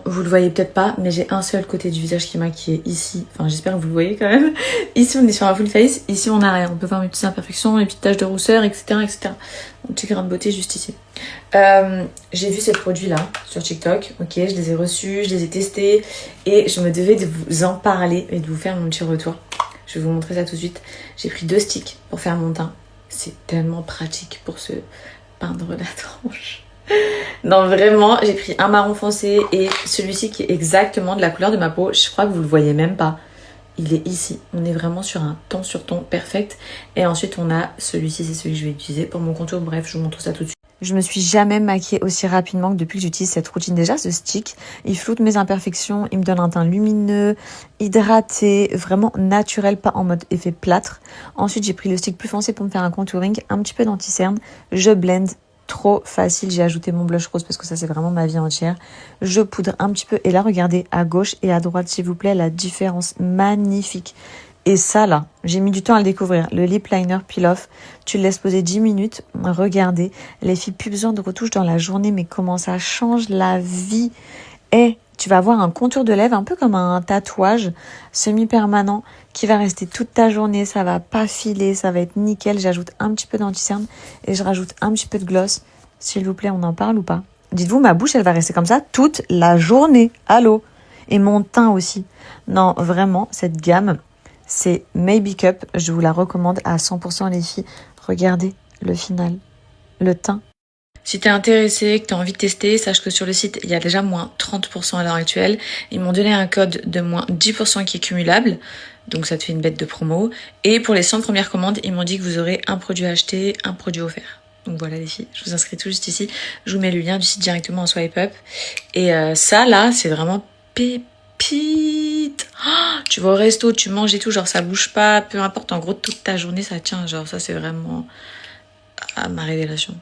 Vous le voyez peut-être pas, mais j'ai un seul côté du visage qui est maquillé ici. Enfin, j'espère que vous le voyez quand même. Ici, on est sur un full face. Ici, on a rien. On peut voir mes petites imperfections, mes petites taches de rousseur, etc. etc. Mon petit grain de beauté juste ici. J'ai vu ces produits-là sur TikTok. Ok, je les ai reçus, je les ai testés. Et je me devais de vous en parler et de vous faire mon petit retour. Je vais vous montrer ça tout de suite. J'ai pris 2 sticks pour faire mon teint. C'est tellement pratique pour se peindre la tronche. Non, vraiment, j'ai pris un marron foncé et celui-ci qui est exactement de la couleur de ma peau. Je crois que vous le voyez même pas. Il est ici. On est vraiment sur un ton sur ton perfect. Et ensuite, on a celui-ci, c'est celui que je vais utiliser pour mon contour. Bref, je vous montre ça tout de suite. Je me suis jamais maquillée aussi rapidement que depuis que j'utilise cette routine. Déjà, ce stick, il floute mes imperfections, il me donne un teint lumineux, hydraté, vraiment naturel, pas en mode effet plâtre. Ensuite, j'ai pris le stick plus foncé pour me faire un contouring, un petit peu d'anti-cerne. Je blende. Trop facile, j'ai ajouté mon blush rose parce que ça c'est vraiment ma vie entière. Je poudre un petit peu et là regardez à gauche et à droite s'il vous plaît la différence magnifique. Et ça là, j'ai mis du temps à le découvrir. Le lip liner peel off, tu le laisses poser 10 minutes, regardez. Les filles, plus besoin de retouches dans la journée mais comment ça change la vie. Et tu vas avoir un contour de lèvres un peu comme un tatouage semi-permanent qui va rester toute ta journée, ça va pas filer, ça va être nickel. J'ajoute un petit peu d'anti-cerne et je rajoute un petit peu de gloss. S'il vous plaît, on en parle ou pas? Dites-vous, ma bouche, elle va rester comme ça toute la journée. Allô? Et mon teint aussi. Non, vraiment, cette gamme, c'est Maybe Cup. Je vous la recommande à 100% les filles. Regardez le final, le teint. Si t'es intéressé, que t'as envie de tester, sache que sur le site, il y a déjà moins 30% à l'heure actuelle. Ils m'ont donné un code de moins 10% qui est cumulable. Donc ça te fait une bête de promo. Et pour les 100 premières commandes, ils m'ont dit que vous aurez un produit acheté, un produit offert. Donc voilà les filles, je vous inscris tout juste ici. Je vous mets le lien du site directement en swipe up. Et ça là, c'est vraiment pépite. Oh, tu vas au resto, tu manges et tout, genre ça bouge pas, peu importe. En gros, toute ta journée, ça tient. Genre ça, c'est vraiment ma révélation.